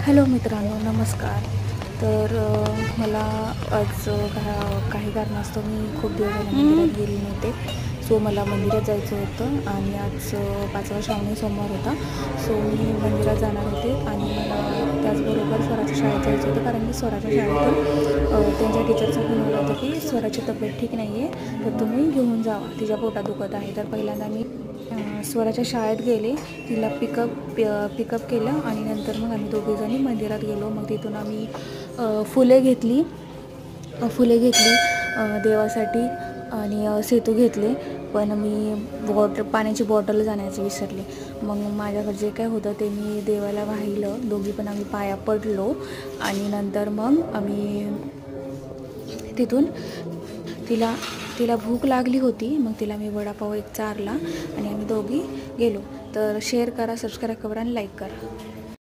Hello मित्रांनो, नमस्कार. तर मला आज काही कारणास्तव मी खूप दिवस झाले मंदिरात गेली नव्हते. सो मला मंदिरात जायचं होतं आणि आज 5वा श्रावणी सोमवार होता. सो मी मंदिरात जाणार होते आणि मला त्याचबरोबर स्वराच्या शाळेत जायचं होतं, कारण की स्वराच्या शाळेतून त्यांच्या टीचरचा फोन आला होता की स्वराची तब्येत ठीक नाही आहे, तर तुम्ही घेऊन जावा, तिच्या पोटात दुखत आहे. तर पहिल्यांदा मी स्वराच्या शाळेत गेले, तिला पिकअप केलं आणि नंतर मग आम्ही दोघीजणी मंदिरात गेलो. मग तिथून आम्ही फुले घेतली देवासाठी आणि सेतू घेतले. पण मी पाण्याची बॉटल आणायची विसरले. मग माझ्याकडे जे काय होतं ते मी देवाला वाहिलं. दोघी पण आम्ही पाया पडलो आणि नंतर मग आम्ही तिथून तिला भूक लागली होती. मग तिला मी वडापाव एक चारला आणि आम्ही दोघी गेलो. तर शेअर करा, सबस्क्राईब करा आणि लाईक करा.